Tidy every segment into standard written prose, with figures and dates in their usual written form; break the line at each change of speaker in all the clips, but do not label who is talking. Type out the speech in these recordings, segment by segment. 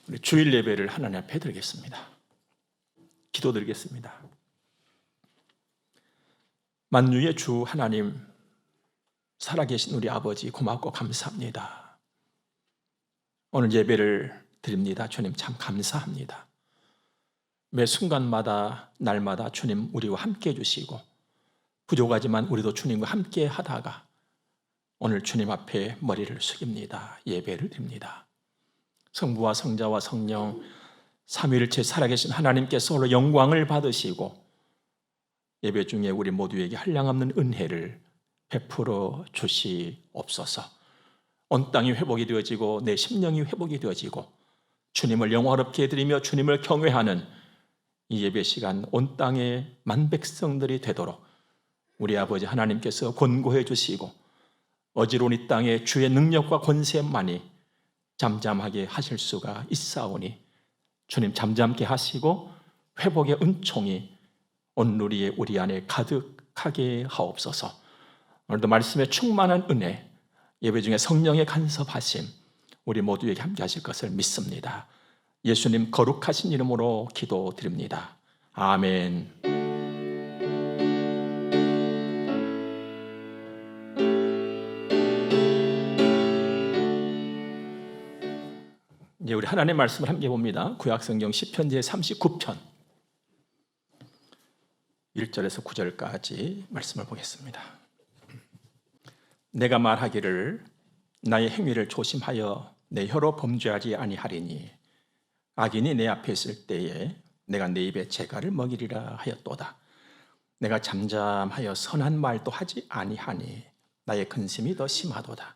우리 주일 예배를 하나님 앞에 드리겠습니다. 기도드리겠습니다. 만유의 주 하나님, 살아계신 우리 아버지 고맙고 감사합니다. 오늘 예배를 드립니다. 주님 참 감사합니다. 매 순간마다 날마다 주님 우리와 함께 해주시고 부족하지만 우리도 주님과 함께 하다가 오늘 주님 앞에 머리를 숙입니다. 예배를 드립니다. 성부와 성자와 성령 삼위일체 살아계신 하나님께서 홀로 영광을 받으시고 예배 중에 우리 모두에게 한량없는 은혜를 베풀어 주시옵소서. 온 땅이 회복이 되어지고 내 심령이 회복이 되어지고 주님을 영화롭게 해드리며 주님을 경외하는 이 예배 시간 온 땅의 만백성들이 되도록 우리 아버지 하나님께서 권고해 주시고 어지러운 이 땅에 주의 능력과 권세만이 잠잠하게 하실 수가 있사오니 주님 잠잠케 하시고 회복의 은총이 온누리에 우리 안에 가득하게 하옵소서. 오늘도 말씀에 충만한 은혜, 예배 중에 성령의 간섭하심 우리 모두에게 함께 하실 것을 믿습니다. 예수님 거룩하신 이름으로 기도드립니다. 아멘. 이제 우리 하나님의 말씀을 함께 봅니다. 구약성경 시편 제39편 1절에서 9절까지 말씀을 보겠습니다. 내가 말하기를 나의 행위를 조심하여 내 혀로 범죄하지 아니하리니 악인이 내 앞에 있을 때에 내가 내 입에 재갈을 먹이리라 하였도다. 내가 잠잠하여 선한 말도 하지 아니하니 나의 근심이 더 심하도다.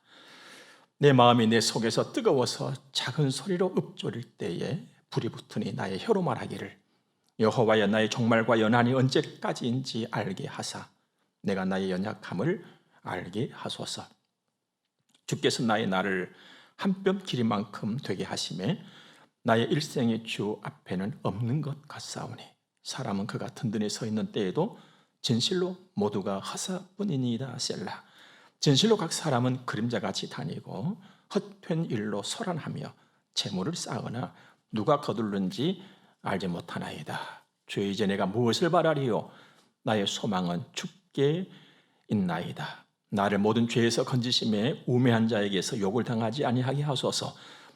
내 마음이 내 속에서 뜨거워서 작은 소리로 읊조릴 때에 불이 붙으니 나의 혀로 말하기를 여호와여 나의 종말과 연한이 언제까지인지 알게 하사 내가 나의 연약함을 알게 하소서. 주께서 나의 날을 한 뼘 길이만큼 되게 하시매 나의 일생의 주 앞에는 없는 것 같사오니 사람은 그가 든든히 서 있는 때에도 진실로 모두가 허사뿐이니이다. 셀라. 진실로 각 사람은 그림자같이 다니고 헛된 일로 소란하며 재물을 쌓거나 누가 거둘는지 알지 못하나이다. 주여 이제 내가 무엇을 바라리요? 나의 소망은 주께 있나이다. 나를 모든 죄에서 건지심에 우매한 자에게서 욕을 당하지 아니하게 하소서.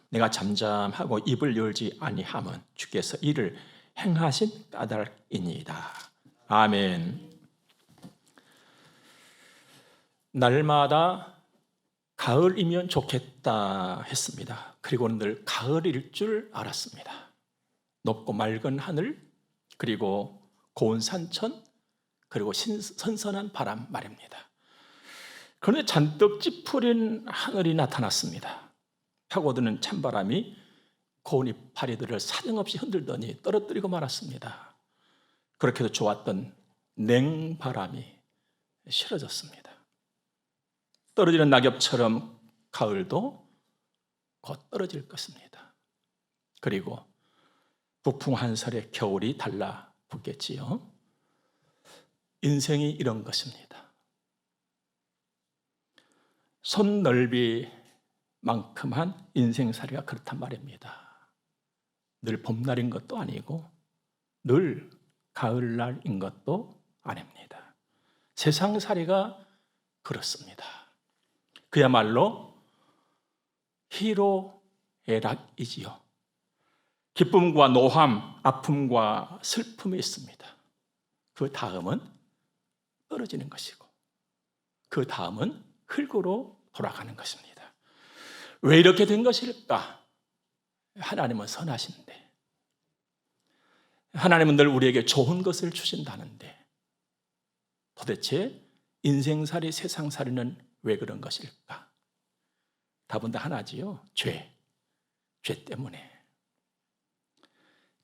내가 잠잠하고 입을 열지 아니함은 주께서 이를 행하신 까닭이니이다. 아멘. 날마다 가을이면 좋겠다 했습니다. 그리고는 늘 가을일 줄 알았습니다. 높고 맑은 하늘, 그리고 고운 산천, 그리고 선선한 바람 말입니다. 그런데 잔뜩 찌푸린 하늘이 나타났습니다. 파고드는 찬바람이 고운 이파리들을 사정없이 흔들더니 떨어뜨리고 말았습니다. 그렇게도 좋았던 냉바람이 싫어졌습니다. 떨어지는 낙엽처럼 가을도 곧 떨어질 것입니다. 그리고 북풍 한설에 겨울이 달라붙겠지요. 인생이 이런 것입니다. 손 넓이만큼한 인생살이가 그렇단 말입니다. 늘 봄날인 것도 아니고 늘 가을날인 것도 아닙니다. 세상살이가 그렇습니다. 그야말로 희로애락이지요. 기쁨과 노함, 아픔과 슬픔이 있습니다. 그 다음은 떨어지는 것이고 그 다음은 흙으로 돌아가는 것입니다. 왜 이렇게 된 것일까? 하나님은 선하신데, 하나님은 늘 우리에게 좋은 것을 주신다는데 도대체 인생살이 세상살이는 왜 그런 것일까? 답은 다 하나지요. 죄 때문에.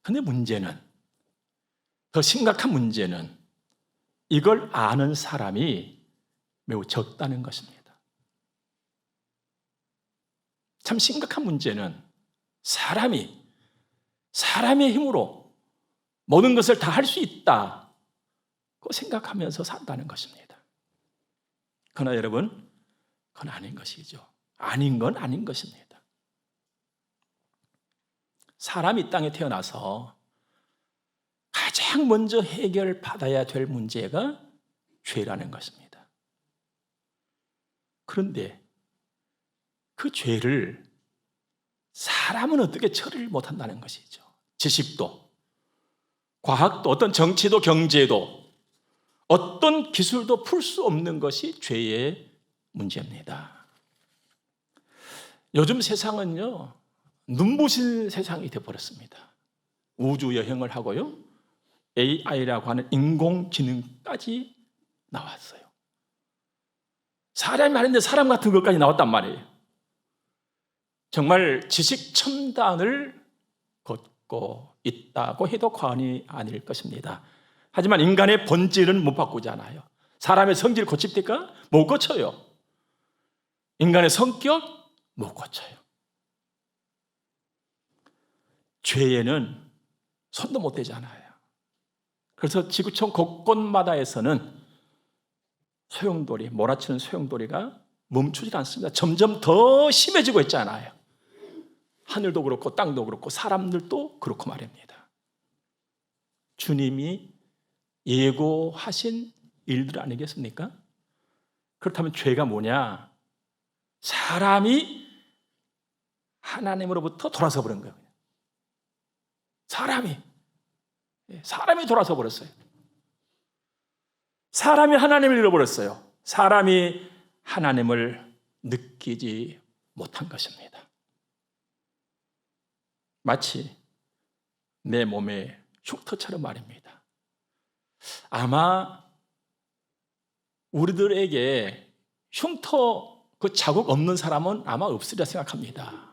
근데 문제는, 더 심각한 문제는 이걸 아는 사람이 매우 적다는 것입니다. 참 심각한 문제는 사람의 힘으로 모든 것을 다 할 수 있다고 생각하면서 산다는 것입니다. 그러나 여러분, 그건 아닌 것이죠. 아닌 건 아닌 것입니다. 사람이 이 땅에 태어나서 가장 먼저 해결받아야 될 문제가 죄라는 것입니다. 그런데 그 죄를 사람은 어떻게 처리를 못한다는 것이죠. 지식도, 과학도, 어떤 정치도, 경제도, 어떤 기술도 풀 수 없는 것이 죄의 문제입니다. 요즘 세상은요, 눈부신 세상이 되어버렸습니다. 우주 여행을 하고요, AI라고 하는 인공지능까지 나왔어요. 사람이 하는데 사람 같은 것까지 나왔단 말이에요. 정말 지식 첨단을 걷고 있다고 해도 과언이 아닐 것입니다. 하지만 인간의 본질은 못 바꾸잖아요. 사람의 성질 고칩니까? 못 고쳐요. 인간의 성격 못 고쳐요. 죄에는 손도 못 대잖아요. 그래서 지구촌 곳곳마다에서는 소용돌이, 몰아치는 소용돌이가 멈추질 않습니다. 점점 더 심해지고 있잖아요. 하늘도 그렇고 땅도 그렇고 사람들도 그렇고 말입니다. 주님이 예고하신 일들 아니겠습니까? 그렇다면 죄가 뭐냐? 사람이 하나님으로부터 돌아서 버린 거예요. 사람이 돌아서 버렸어요. 사람이 하나님을 잃어버렸어요. 사람이 하나님을 느끼지 못한 것입니다. 마치 내 몸의 흉터처럼 말입니다. 아마 우리들에게 흉터 그 자국 없는 사람은 아마 없으리라 생각합니다.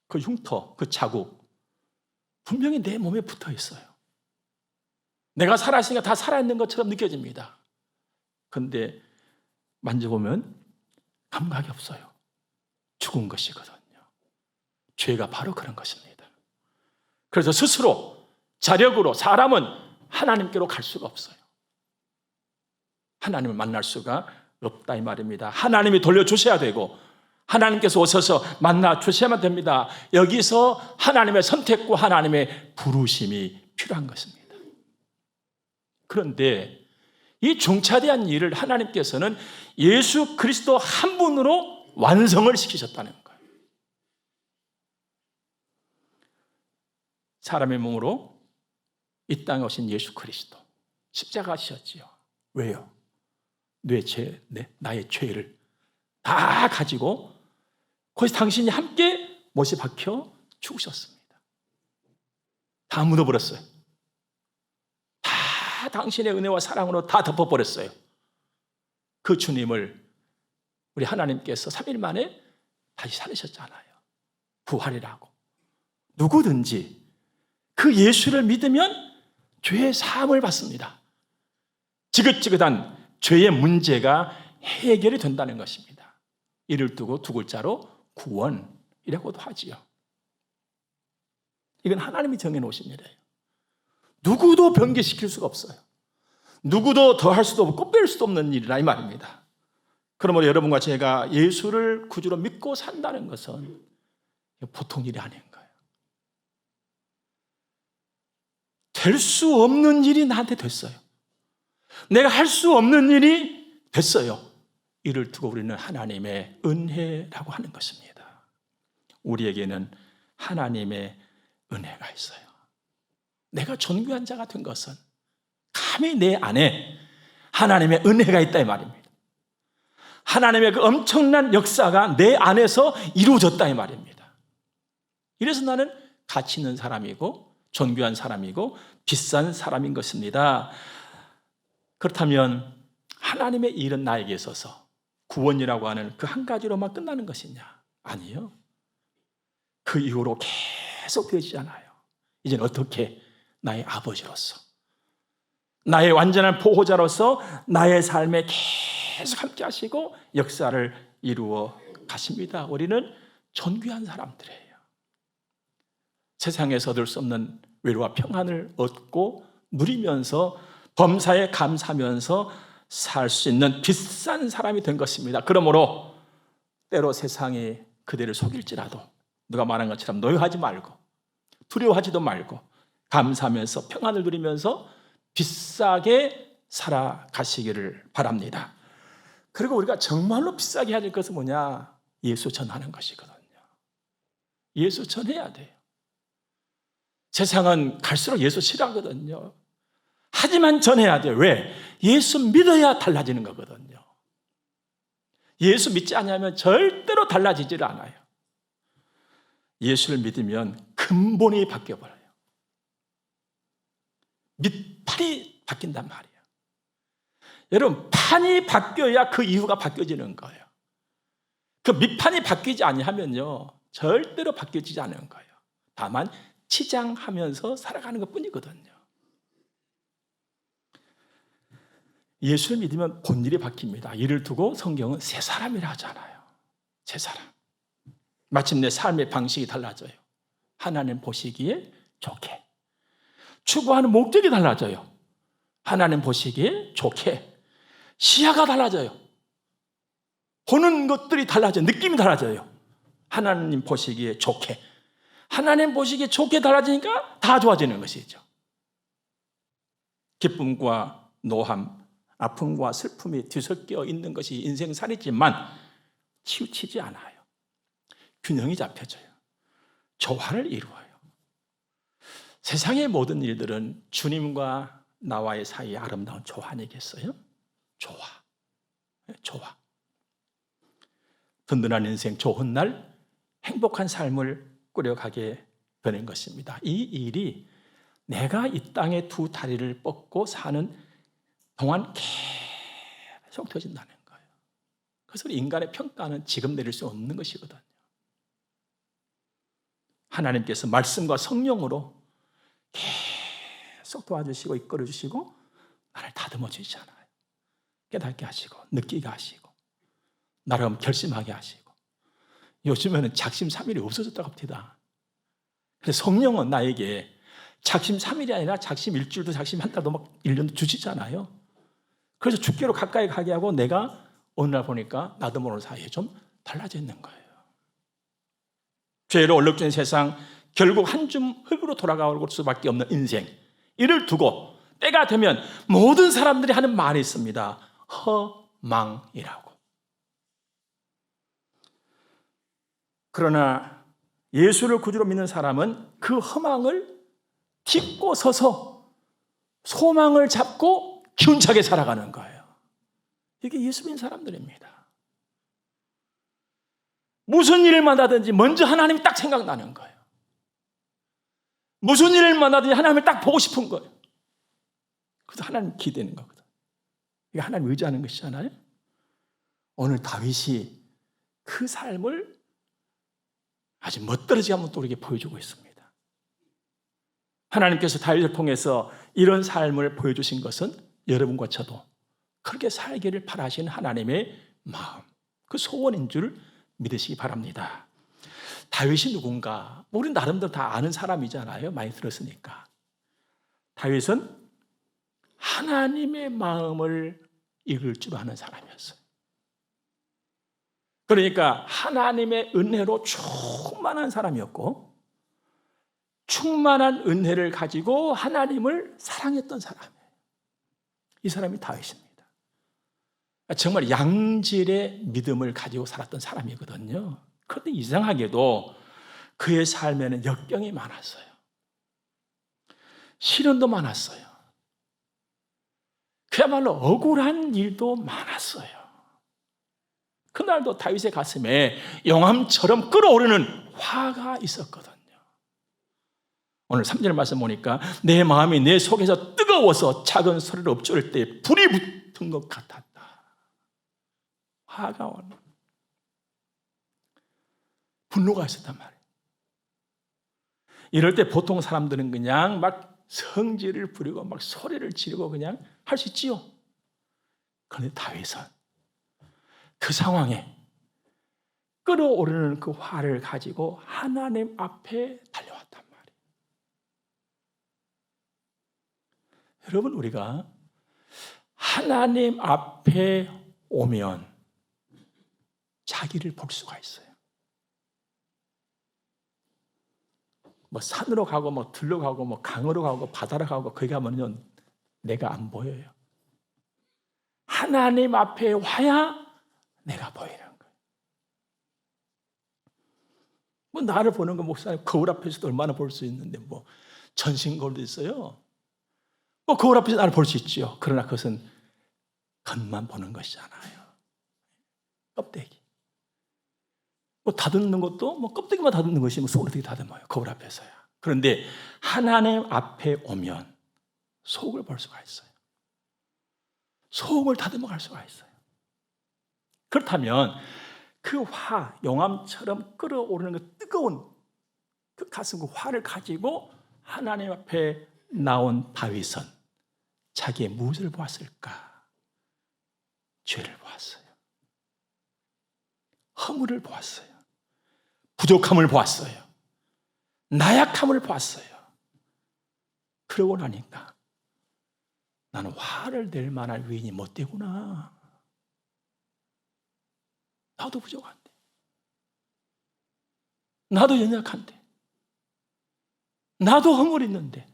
그 흉터, 그 자국 분명히 내 몸에 붙어 있어요. 내가 살아있으니까 다 살아있는 것처럼 느껴집니다. 그런데 만져보면 감각이 없어요. 죽은 것이거든요. 죄가 바로 그런 것입니다. 그래서 스스로 자력으로 사람은 하나님께로 갈 수가 없어요. 하나님을 만날 수가 없다 이 말입니다. 하나님이 돌려주셔야 되고 하나님께서 오셔서 만나 주셔야만 됩니다. 여기서 하나님의 선택과 하나님의 부르심이 필요한 것입니다. 그런데 이 중차대한 일을 하나님께서는 예수 그리스도 한 분으로 완성을 시키셨다는 거예요. 사람의 몸으로 이 땅에 오신 예수 그리스도 십자가 지셨지요. 왜요? 나의 죄를 다 가지고 거기서 당신이 함께 못이 박혀 죽으셨습니다. 다 묻어버렸어요. 다 당신의 은혜와 사랑으로 다 덮어버렸어요. 그 주님을 우리 하나님께서 3일 만에 다시 살리셨잖아요. 부활이라고. 누구든지 그 예수를 믿으면 죄의 사함을 받습니다. 지긋지긋한 죄의 문제가 해결이 된다는 것입니다. 이를 두고 두 글자로 구원이라고도 하지요. 이건 하나님이 정해놓으신 일이에요. 누구도 변개시킬 수가 없어요. 누구도 더할 수도 없고 뺄 수도 없는 일이라 이 말입니다. 그러므로 여러분과 제가 예수를 구주로 믿고 산다는 것은 보통 일이 아닌 거예요. 될 수 없는 일이 나한테 됐어요. 내가 할 수 없는 일이 됐어요. 이를 두고 우리는 하나님의 은혜라고 하는 것입니다. 우리에게는 하나님의 은혜가 있어요. 내가 존귀한 자가 된 것은 감히 내 안에 하나님의 은혜가 있다 이 말입니다. 하나님의 그 엄청난 역사가 내 안에서 이루어졌다 이 말입니다. 이래서 나는 가치 있는 사람이고 존귀한 사람이고 비싼 사람인 것입니다. 그렇다면 하나님의 일은 나에게 있어서 구원이라고 하는 그 한 가지로만 끝나는 것이냐? 아니요. 그 이후로 계속 되어지잖아요. 이제는 어떻게 나의 아버지로서 나의 완전한 보호자로서 나의 삶에 계속 함께 하시고 역사를 이루어 가십니다. 우리는 존귀한 사람들이에요. 세상에서 얻을 수 없는 위로와 평안을 얻고 누리면서 범사에 감사하면서 살 수 있는 비싼 사람이 된 것입니다. 그러므로 때로 세상이 그대를 속일지라도 누가 말한 것처럼 노여하지 말고 두려워하지도 말고 감사하면서 평안을 누리면서 비싸게 살아가시기를 바랍니다. 그리고 우리가 정말로 비싸게 해야 될 것은 뭐냐? 예수 전하는 것이거든요. 예수 전해야 돼요. 세상은 갈수록 예수 싫어하거든요. 하지만 전해야 돼요. 왜? 예수 믿어야 달라지는 거거든요. 예수 믿지 않으면 절대로 달라지질 않아요. 예수를 믿으면 근본이 바뀌어버려요. 밑판이 바뀐단 말이에요. 여러분, 판이 바뀌어야 그 이유가 바뀌어지는 거예요. 그 밑판이 바뀌지 아니하면요 절대로 바뀌어지지 않는 거예요. 다만 치장하면서 살아가는 것뿐이거든요. 예수를 믿으면 본질이 바뀝니다. 이를 두고 성경은 새 사람이라 하잖아요. 새 사람. 마침내 삶의 방식이 달라져요. 하나님 보시기에 좋게. 추구하는 목적이 달라져요. 하나님 보시기에 좋게. 시야가 달라져요. 보는 것들이 달라져요. 느낌이 달라져요. 하나님 보시기에 좋게. 하나님 보시기에 좋게 달라지니까 다 좋아지는 것이죠. 기쁨과 노함, 아픔과 슬픔이 뒤섞여 있는 것이 인생살이지만 치우치지 않아요. 균형이 잡혀져요. 조화를 이루어요. 세상의 모든 일들은 주님과 나와의 사이에 아름다운 조화 아니겠어요? 조화. 든든한 인생, 좋은 날, 행복한 삶을 꾸려가게 되는 것입니다. 이 일이 내가 이 땅에 두 다리를 뻗고 사는 동안 계속 되어진다는 거예요. 그래서 인간의 평가는 지금 내릴 수 없는 것이거든요. 하나님께서 말씀과 성령으로 계속 도와주시고 이끌어주시고 나를 다듬어 주시잖아요. 깨닫게 하시고 느끼게 하시고 나름 결심하게 하시고 요즘에는 작심삼일이 없어졌다고 합니다. 그래서 성령은 나에게 작심삼일이 아니라 작심 일주일도 작심 한 달도 막 1년도 주시잖아요. 그래서 주께로 가까이 가게 하고 내가 어느 날 보니까 나도 모르는 사이에 좀 달라져 있는 거예요. 죄로 얼룩진 세상, 결국 한 줌 흙으로 돌아갈 수밖에 없는 인생, 이를 두고 때가 되면 모든 사람들이 하는 말이 있습니다. 허망이라고. 그러나 예수를 구주로 믿는 사람은 그 허망을 딛고 서서 소망을 잡고 기운차게 살아가는 거예요. 이게 예수 믿는 사람들입니다. 무슨 일을 만나든지 먼저 하나님이 딱 생각나는 거예요. 무슨 일을 만나든지 하나님을 딱 보고 싶은 거예요. 그래서 하나님 기대는 거거든. 이게 하나님 의지하는 것이잖아요. 오늘 다윗이 그 삶을 아주 멋들어지게 한번 또 우리에게 보여주고 있습니다. 하나님께서 다윗을 통해서 이런 삶을 보여주신 것은 여러분과 저도 그렇게 살기를 바라시는 하나님의 마음, 그 소원인 줄 믿으시기 바랍니다. 다윗이 누군가? 우리 나름대로 다 아는 사람이잖아요. 많이 들었으니까. 다윗은 하나님의 마음을 읽을 줄 아는 사람이었어요. 그러니까 하나님의 은혜로 충만한 사람이었고 충만한 은혜를 가지고 하나님을 사랑했던 사람이에요. 이 사람이 다윗입니다. 정말 양질의 믿음을 가지고 살았던 사람이거든요. 그런데 이상하게도 그의 삶에는 역경이 많았어요. 시련도 많았어요. 그야말로 억울한 일도 많았어요. 그날도 다윗의 가슴에 용암처럼 끓어오르는 화가 있었거든요. 오늘 3절 말씀 보니까 내 마음이 내 속에서 뜨거워서 작은 소리를 엎조릴 때 불이 붙은 것 같았다. 화가 오는 분노가 있었단 말이에요. 이럴 때 보통 사람들은 그냥 막 성질을 부리고 막 소리를 지르고 그냥 할 수 있지요. 그런데 다윗은 그 상황에 끓어오르는 그 화를 가지고 하나님 앞에 달려왔단 말이에요. 여러분, 우리가 하나님 앞에 오면 자기를 볼 수가 있어요. 뭐 산으로 가고 뭐 들로 가고 뭐 강으로 가고 바다로 가고 거기 가면요 내가 안 보여요. 하나님 앞에 와야 내가 보이는 거예요. 뭐 나를 보는 거 목사님 거울 앞에서도 얼마나 볼 수 있는데 뭐 전신 거울도 있어요. 뭐 거울 앞에서 나를 볼 수 있죠. 그러나 그것은 겉만 보는 것이잖아요. 껍데기. 뭐 다듬는 것도 뭐 껍데기만 다듬는 것이 뭐 속을 어떻게 다듬어요? 거울 앞에서야. 그런데 하나님 앞에 오면 속을 볼 수가 있어요. 속을 다듬어 갈 수가 있어요. 그렇다면 그 화, 용암처럼 끓어오르는 그 뜨거운 그 가슴 그 화를 가지고 하나님 앞에 나온 다윗은 자기의 무엇을 보았을까? 죄를 보았어요. 허물을 보았어요. 부족함을 보았어요. 나약함을 보았어요. 그러고 나니까 나는 화를 낼 만한 위인이 못 되구나. 나도 부족한데. 나도 연약한데. 나도 허물 있는데.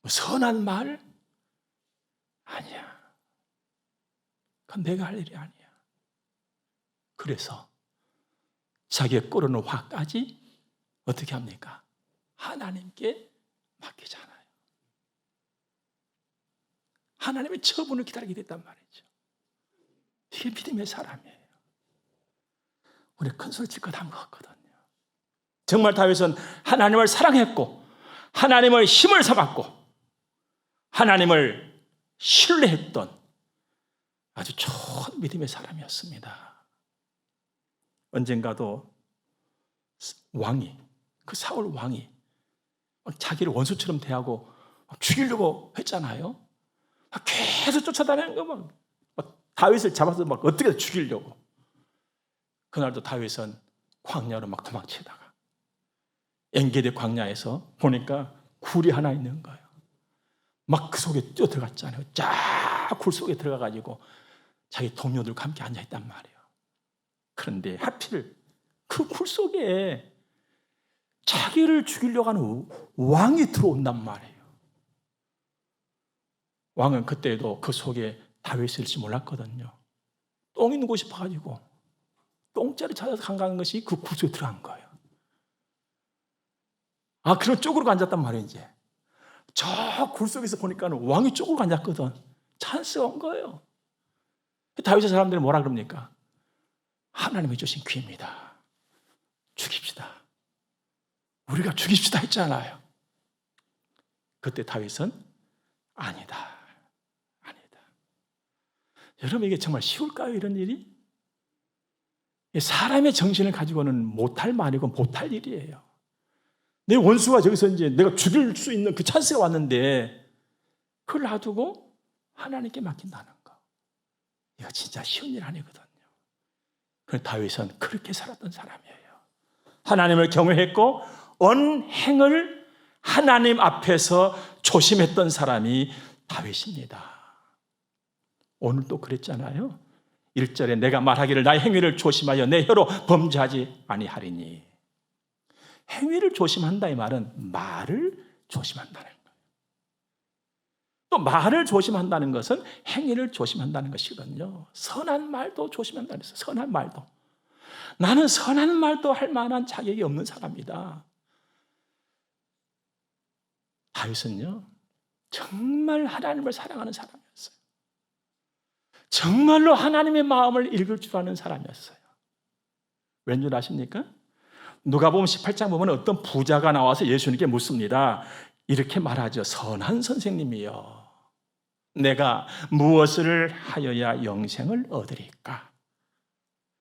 선한 말? 아니야. 그건 내가 할 일이 아니야. 그래서 자기의 끓는 화까지 어떻게 합니까? 하나님께 맡기잖아요. 하나님의 처분을 기다리게 됐단 말이죠. 이게 믿음의 사람이에요. 우리 큰 소리 칠 것 한 것 같거든요. 정말 다윗은 하나님을 사랑했고 하나님의 힘을 삼았고 하나님을 신뢰했던 아주 좋은 믿음의 사람이었습니다. 언젠가도 왕이, 그 사울 왕이 자기를 원수처럼 대하고 죽이려고 했잖아요. 계속 쫓아다니는 거면 다윗을 잡아서 막 어떻게 죽이려고. 그날도 다윗은 광야로 막 도망치다가 엔게디 광야에서 보니까 굴이 하나 있는 거예요. 막 그 속에 뛰어들어갔잖아요. 쫙 굴 속에 들어가가지고 자기 동료들과 함께 앉아있단 말이에요. 그런데 하필 그 굴 속에 자기를 죽이려고 하는 왕이 들어온단 말이에요. 왕은 그때도 그 속에 다윗이 있을지 몰랐거든요. 똥 있는 곳이 싶어가지고 똥자리 찾아서 간가는 것이 그 굴 속에 들어간 거예요. 아, 그런 쪽으로 앉았단 말이에요. 이제 저 굴 속에서 보니까 왕이 쪽으로 앉았거든. 찬스가 온 거예요. 다윗의 사람들은 뭐라 그럽니까? 하나님이 주신 기회입니다. 죽입시다. 우리가 죽입시다 했잖아요. 그때 다윗은 아니다. 여러분 이게 정말 쉬울까요? 이런 일이? 사람의 정신을 가지고는 못할 말이고 못할 일이에요. 내 원수가 저기서 이제 내가 죽일 수 있는 그 찬스가 왔는데 그걸 놔두고 하나님께 맡긴다는 거. 이거 진짜 쉬운 일 아니거든요. 그래서 다윗은 그렇게 살았던 사람이에요. 하나님을 경외했고 언행을 하나님 앞에서 조심했던 사람이 다윗입니다. 오늘도 그랬잖아요. 1절에 내가 말하기를 나의 행위를 조심하여 내 혀로 범죄하지 아니하리니. 행위를 조심한다 이 말은 말을 조심한다는 거예요. 또 말을 조심한다는 것은 행위를 조심한다는 것이거든요. 선한 말도 조심한다는 것이에요. 선한 말도. 나는 선한 말도 할 만한 자격이 없는 사람이다. 다윗은요 정말 하나님을 사랑하는 사람이었어요. 정말로 하나님의 마음을 읽을 줄 아는 사람이었어요. 왠 줄 아십니까? 누가복음 18장 보면 어떤 부자가 나와서 예수님께 묻습니다. 이렇게 말하죠. 선한 선생님이여, 내가 무엇을 하여야 영생을 얻으리까?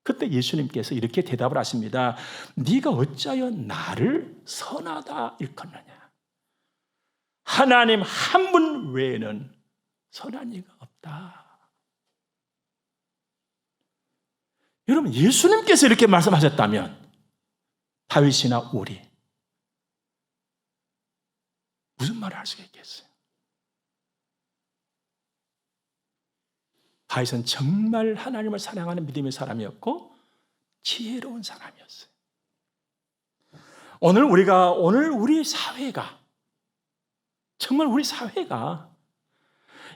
그때 예수님께서 이렇게 대답을 하십니다. 네가 어찌하여 나를 선하다 일컫느냐? 하나님 한 분 외에는 선한 이가 없다. 여러분 예수님께서 이렇게 말씀하셨다면 다윗이나 우리 무슨 말을 할 수가 있겠어요? 다윗은 정말 하나님을 사랑하는 믿음의 사람이었고 지혜로운 사람이었어요. 오늘 우리 사회가, 정말 우리 사회가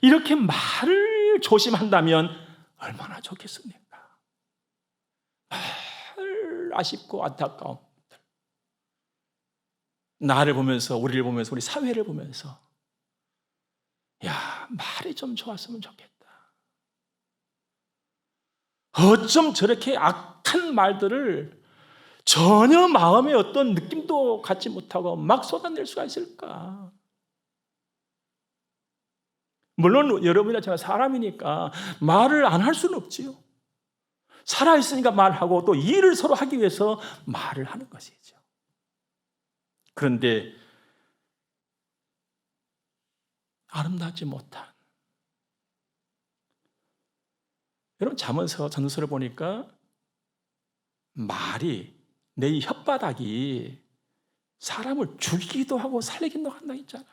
이렇게 말을 조심한다면 얼마나 좋겠습니까? 아쉽고 안타까운 것들. 나를 보면서, 우리를 보면서, 우리 사회를 보면서, 야, 말이 좀 좋았으면 좋겠다. 어쩜 저렇게 악한 말들을 전혀 마음에 어떤 느낌도 갖지 못하고 막 쏟아낼 수가 있을까? 물론 여러분이나 제가 사람이니까 말을 안 할 수는 없지요. 살아있으니까 말하고 또 일을 서로 하기 위해서 말을 하는 것이죠. 그런데 아름답지 못한, 여러분 잠언서 전서를 보니까 말이, 내 이 혓바닥이 사람을 죽이기도 하고 살리기도 한다 했잖아요.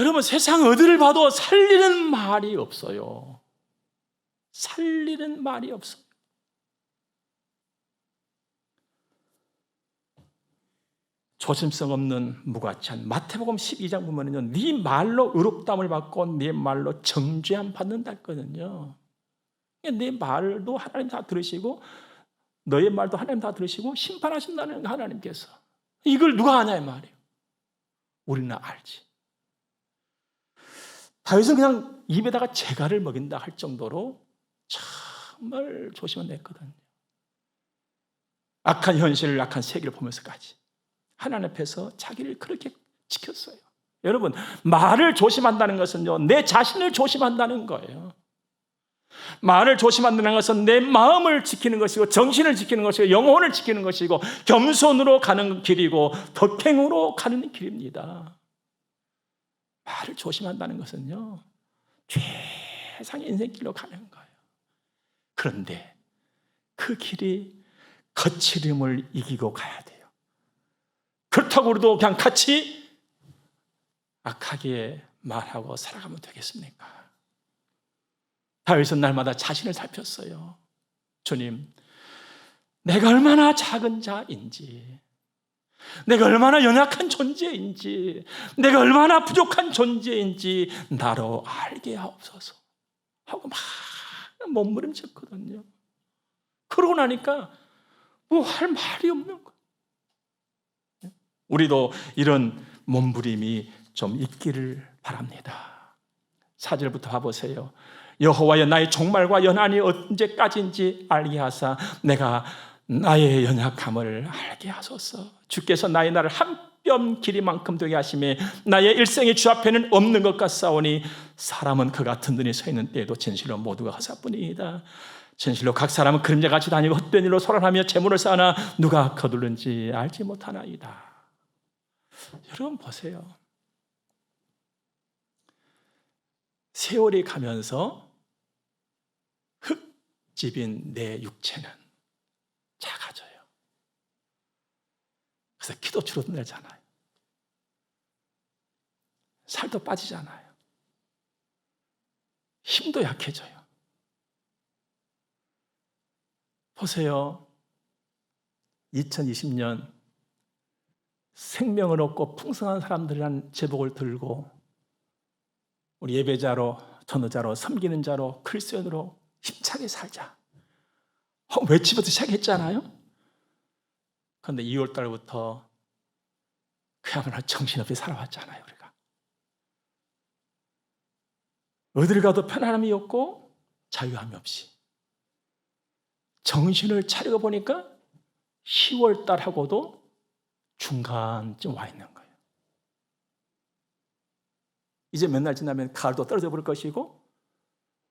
여러분 세상 어디를 봐도 살리는 말이 없어요. 살리는 말이 없어요. 조심성 없는 무가치한, 마태복음 12장 보면은요, 네 말로 의롭다함을 받고 네 말로 정죄함 받는다 했거든요. 네 말도 하나님 다 들으시고 너의 말도 하나님 다 들으시고 심판하신다는 하나님께서. 이걸 누가 아냐 이 말이에요. 우리는 알지. 다윗은 그냥 입에다가 재갈을 먹인다 할 정도로 정말 조심을 냈거든요. 악한 현실을, 악한 세계를 보면서까지 하나님 앞에서 자기를 그렇게 지켰어요. 여러분, 말을 조심한다는 것은요, 내 자신을 조심한다는 거예요. 말을 조심한다는 것은 내 마음을 지키는 것이고, 정신을 지키는 것이고, 영혼을 지키는 것이고, 겸손으로 가는 길이고, 덕행으로 가는 길입니다. 말을 조심한다는 것은요, 최상의 인생길로 가는 거예요. 그런데 그 길이 거칠음을 이기고 가야 돼요. 그렇다고 우리도 그냥 같이 악하게 말하고 살아가면 되겠습니까? 다윗은 날마다 자신을 살폈어요. 주님, 내가 얼마나 작은 자인지, 내가 얼마나 연약한 존재인지, 내가 얼마나 부족한 존재인지 나로 알게 하옵소서 하고 막 몸부림쳤거든요. 그러고 나니까 뭐 할 말이 없는 거예요. 우리도 이런 몸부림이 좀 있기를 바랍니다. 4절부터 봐보세요. 여호와여, 나의 종말과 연한이 언제까지인지 알게 하사 내가 나의 연약함을 알게 하소서. 주께서 나의 날을 한 뼘 길이만큼 되게 하시며 나의 일생이 주 앞에는 없는 것 같사오니 사람은 그가 든든히 서 있는 때에도 진실로 모두가 허사뿐이다. 진실로 각 사람은 그림자같이 다니고 헛된 일로 소란하며 재물을 쌓으나 누가 거두는지 알지 못하나이다. 여러분 보세요. 세월이 가면서 흙집인 내 육체는 작아져요. 그래서 키도 줄어들잖아요. 살도 빠지잖아요. 힘도 약해져요. 보세요. 2020년 생명을 얻고 풍성한 사람들이란 제복을 들고 우리 예배자로, 전도자로, 섬기는 자로, 크리스천으로 힘차게 살자. 외치부터 시작했잖아요. 그런데 2월 달부터 그야말로 정신없이 살아왔잖아요. 우리가 어디를 가도 편안함이 없고 자유함이 없이 정신을 차리고 보니까 10월 달하고도 중간쯤 와 있는 거예요. 이제 몇 날 지나면 가을도 떨어져 버릴 것이고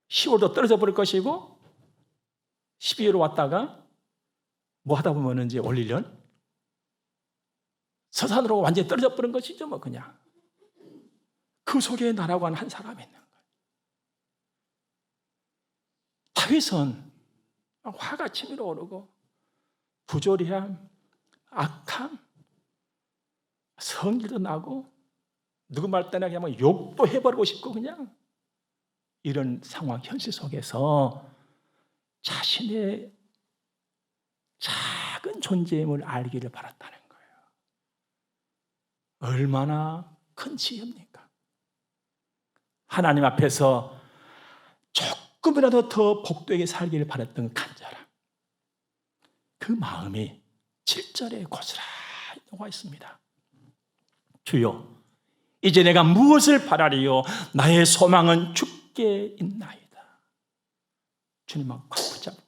10월도 떨어져 버릴 것이고 12월로 왔다가 뭐 하다 보면 이제 올 1년 서산으로 완전히 떨어져 버린 것이죠. 뭐 그냥 그 속에 나라고 하는 한 사람이 있는 거예요. 다윗은 화가 치밀어 오르고 부조리함, 악함, 성질도 나고 누구 말 때나 그냥 막 욕도 해버리고 싶고 그냥 이런 상황 현실 속에서 자신의 작은 존재임을 알기를 바랐다는 거예요. 얼마나 큰 지혜입니까? 하나님 앞에서 조금이라도 더 복되게 살기를 바랐던 간절함, 그 마음이 7절에 고스란히 녹아 있습니다. 주여, 이제 내가 무엇을 바라리요? 나의 소망은 주께 있나이다. 주님만 꽉 붙잡은 거.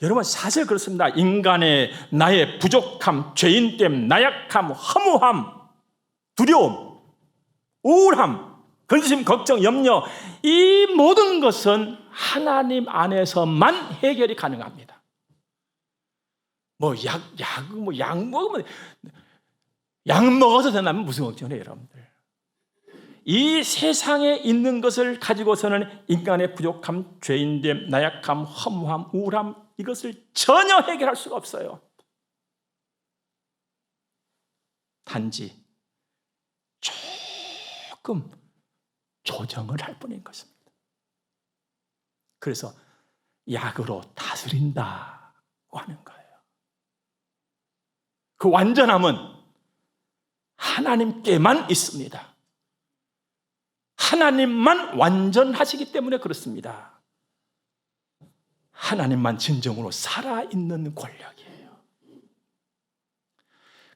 여러분, 사실 그렇습니다. 인간의 나의 부족함, 죄인됨, 나약함, 허무함, 두려움, 우울함, 근심, 걱정, 염려, 이 모든 것은 하나님 안에서만 해결이 가능합니다. 약 먹어서 된다면 무슨 걱정이에요, 여러분들? 이 세상에 있는 것을 가지고서는 인간의 부족함, 죄인됨, 나약함, 허무함, 우울함, 이것을 전혀 해결할 수가 없어요. 단지 조금 조정을 할 뿐인 것입니다. 그래서 약으로 다스린다고 하는 거예요. 그 완전함은 하나님께만 있습니다. 하나님만 완전하시기 때문에 그렇습니다. 하나님만 진정으로 살아있는 권력이에요.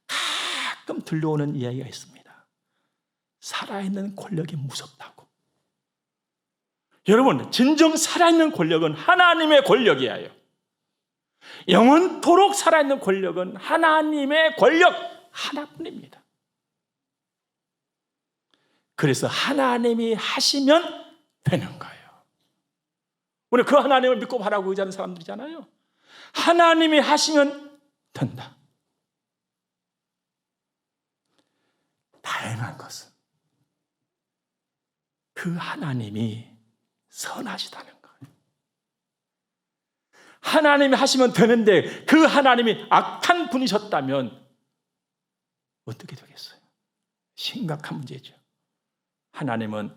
가끔 들려오는 이야기가 있습니다. 살아있는 권력이 무섭다고. 여러분, 진정 살아있는 권력은 하나님의 권력이에요. 영원토록 살아있는 권력은 하나님의 권력 하나뿐입니다. 그래서 하나님이 하시면 되는 거예요. 우리 그 하나님을 믿고 바라고 의지하는 사람들이잖아요. 하나님이 하시면 된다. 다행한 것은 그 하나님이 선하시다는 거예요. 하나님이 하시면 되는데 그 하나님이 악한 분이셨다면 어떻게 되겠어요? 심각한 문제죠. 하나님은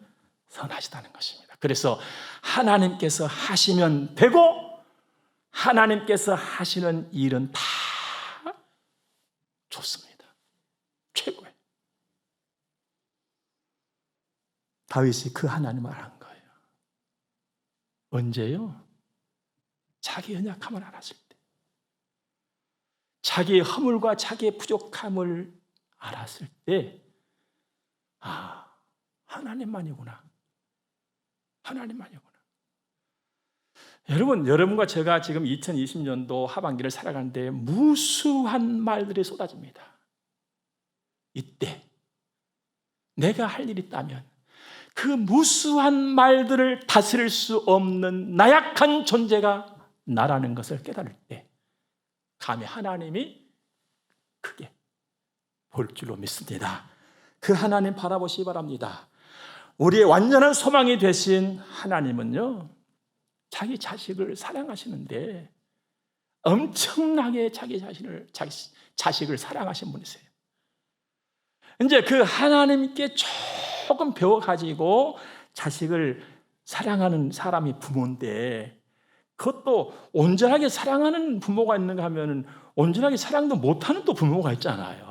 선하시다는 것입니다. 그래서 하나님께서 하시면 되고 하나님께서 하시는 일은 다 좋습니다. 최고예요. 다윗이 그 하나님을 한 거예요. 언제요? 자기 연약함을 알았을 때, 자기의 허물과 자기의 부족함을 알았을 때, 하나님만이구나. 하나님만이구나. 여러분과 제가 지금 2020년도 하반기를 살아가는데 무수한 말들이 쏟아집니다. 이때 내가 할 일이 있다면 그 무수한 말들을 다스릴 수 없는 나약한 존재가 나라는 것을 깨달을 때 감히 하나님이 크게 볼 줄로 믿습니다. 그 하나님 바라보시기 바랍니다. 우리의 완전한 소망이 되신 하나님은요, 자기 자식을 사랑하시는데 엄청나게 자기 자식을 사랑하신 분이세요. 이제 그 하나님께 조금 배워가지고 자식을 사랑하는 사람이 부모인데, 그것도 온전하게 사랑하는 부모가 있는가 하면 온전하게 사랑도 못하는 또 부모가 있잖아요.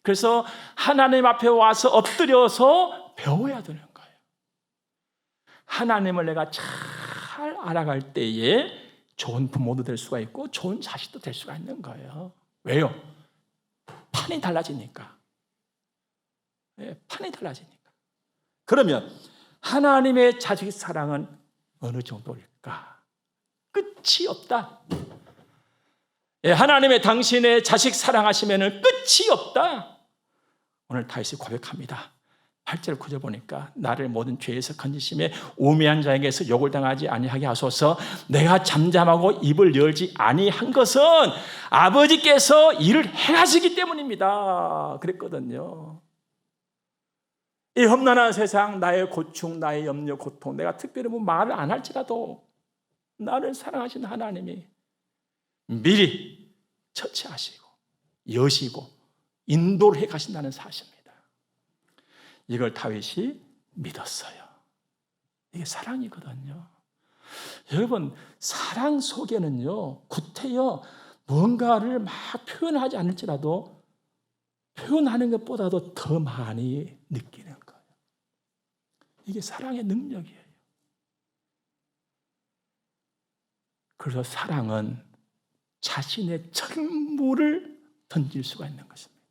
그래서 하나님 앞에 와서 엎드려서 배워야 되는 거예요. 하나님을 내가 잘 알아갈 때에 좋은 부모도 될 수가 있고 좋은 자식도 될 수가 있는 거예요. 왜요? 판이 달라지니까. 판이 달라지니까. 그러면 하나님의 자식 사랑은 어느 정도일까? 끝이 없다. 하나님의 당신의 자식 사랑하시면 끝이 없다. 오늘 다윗이 고백합니다. 8절 9절 보니까 나를 모든 죄에서 건지심에 우매한 자에게서 욕을 당하지 아니하게 하소서. 내가 잠잠하고 입을 열지 아니한 것은 아버지께서 일을 행하시기 때문입니다. 그랬거든요. 이 험난한 세상, 나의 고충, 나의 염려, 고통, 내가 특별히 말을 안 할지라도 나를 사랑하신 하나님이 미리 처치하시고 여시고 인도를 해 가신다는 사실입니다. 이걸 다윗이 믿었어요. 이게 사랑이거든요. 여러분, 사랑 속에는요, 구태여 무언가를 막 표현하지 않을지라도 표현하는 것보다도 더 많이 느끼는 거예요. 이게 사랑의 능력이에요. 그래서 사랑은 자신의 전부를 던질 수가 있는 것입니다.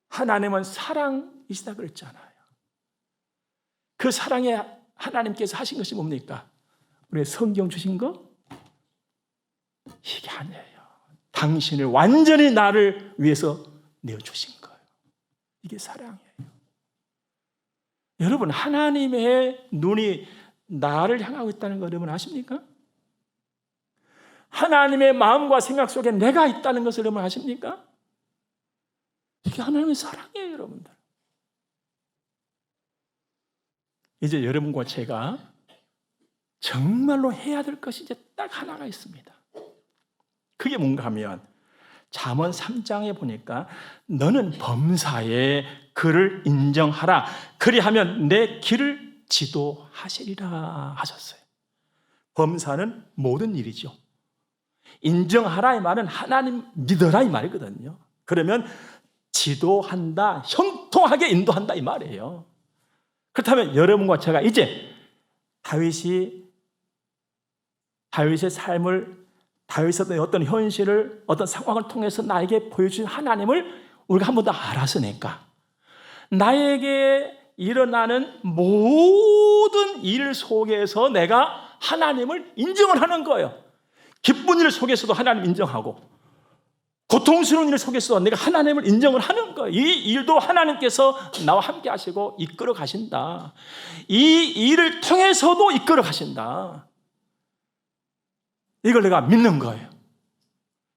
하나님은 사랑이시다 그랬잖아요. 그 사랑에 하나님께서 하신 것이 뭡니까? 우리 성경 주신 거? 이게 아니에요. 당신을 완전히 나를 위해서 내어주신 거예요. 이게 사랑이에요. 여러분, 하나님의 눈이 나를 향하고 있다는 거 여러분 아십니까? 하나님의 마음과 생각 속에 내가 있다는 것을 여러분 아십니까? 이게 하나님의 사랑이에요, 여러분들. 이제 여러분과 제가 정말로 해야 될 것이 이제 딱 하나가 있습니다. 그게 뭔가 하면 잠언 3장에 보니까 너는 범사에 그를 인정하라. 그리하면 내 길을 지도하시리라 하셨어요. 범사는 모든 일이죠. 인정하라 이 말은 하나님 믿어라 이 말이거든요. 그러면 지도한다, 형통하게 인도한다 이 말이에요. 그렇다면 여러분과 제가 이제 다윗의 삶을, 다윗의 어떤 현실을, 어떤 상황을 통해서 나에게 보여준 하나님을 우리가 한 번 더 알았으니까 나에게 일어나는 모든 일 속에서 내가 하나님을 인정을 하는 거예요. 기쁜 일 속에서도 하나님 인정하고 고통스러운 일 속에서 내가 하나님을 인정을 하는 거예요. 이 일도 하나님께서 나와 함께 하시고 이끌어 가신다. 이 일을 통해서도 이끌어 가신다. 이걸 내가 믿는 거예요.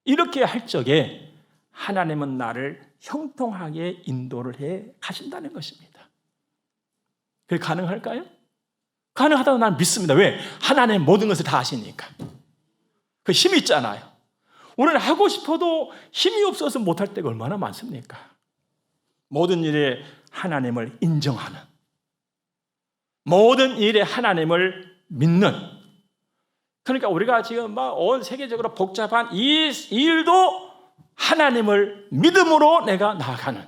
이렇게 할 적에 하나님은 나를 형통하게 인도를 해 가신다는 것입니다. 그게 가능할까요? 가능하다고 나는 믿습니다. 왜? 하나님 모든 것을 다 아시니까. 그 힘이 있잖아요. 우리는 하고 싶어도 힘이 없어서 못할 때가 얼마나 많습니까? 모든 일에 하나님을 인정하는, 모든 일에 하나님을 믿는, 그러니까 우리가 지금 막 온 세계적으로 복잡한 이 일도 하나님을 믿음으로 내가 나아가는,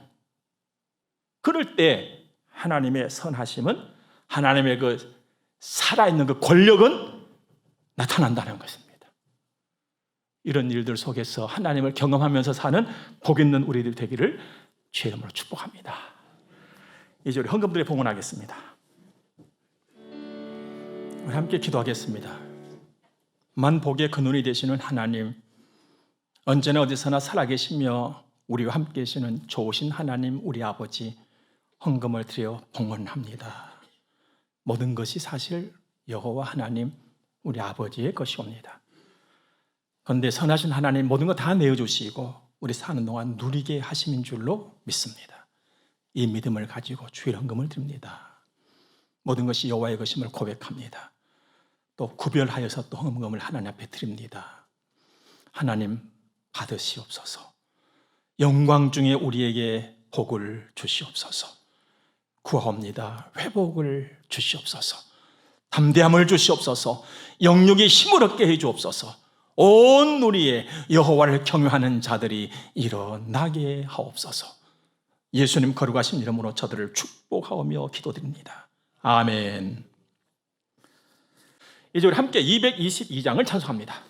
그럴 때 하나님의 선하심은, 하나님의 그 살아있는 그 권력은 나타난다는 것입니다. 이런 일들 속에서 하나님을 경험하면서 사는 복 있는 우리들 되기를 주의 이름으로 축복합니다. 이제 우리 헌금들에 봉헌하겠습니다. 우리 함께 기도하겠습니다. 만복의 근원이 되시는 하나님, 언제나 어디서나 살아계시며 우리와 함께 계시는 좋으신 하나님, 우리 아버지, 헌금을 드려 봉헌합니다. 모든 것이 사실 여호와 하나님, 우리 아버지의 것이옵니다. 그런데 선하신 하나님 모든 거 다 내어주시고 우리 사는 동안 누리게 하심인 줄로 믿습니다. 이 믿음을 가지고 주일 헌금을 드립니다. 모든 것이 여호와의 것임을 고백합니다. 또 구별하여서 또 헌금을 하나님 앞에 드립니다. 하나님 받으시옵소서. 영광 중에 우리에게 복을 주시옵소서. 구하옵니다. 회복을 주시옵소서. 담대함을 주시옵소서. 영육이 힘을 얻게 해주옵소서. 온 누리에 여호와를 경외하는 자들이 일어나게 하옵소서. 예수님 거룩하신 이름으로 저들을 축복하오며 기도드립니다. 아멘. 이제 우리 함께 222장을 찬송합니다.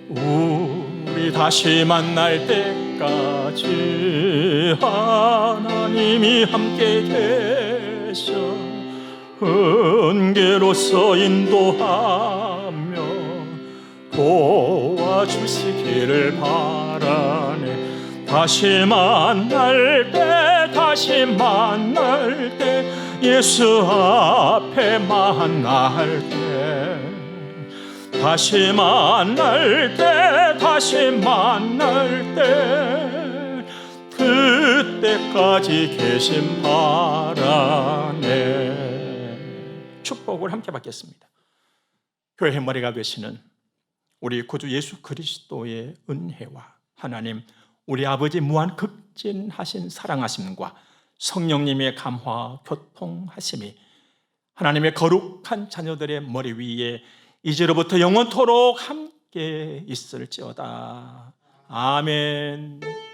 우리 다시 만날 때까지 하나님이 함께 계셔 은혜로서 인도하며 도와주시기를 바라네. 다시 만날 때 예수 앞에 만날 때 다시 만날 때 그때까지 계심 바라네. 축복을 함께 받겠습니다. 교회의 머리가 되시는 우리 구주 예수 그리스도의 은혜와 하나님 우리 아버지 무한 극진하신 사랑하심과 성령님의 감화 교통하심이 하나님의 거룩한 자녀들의 머리 위에 이제로부터 영원토록 함께 있을지어다. 아멘.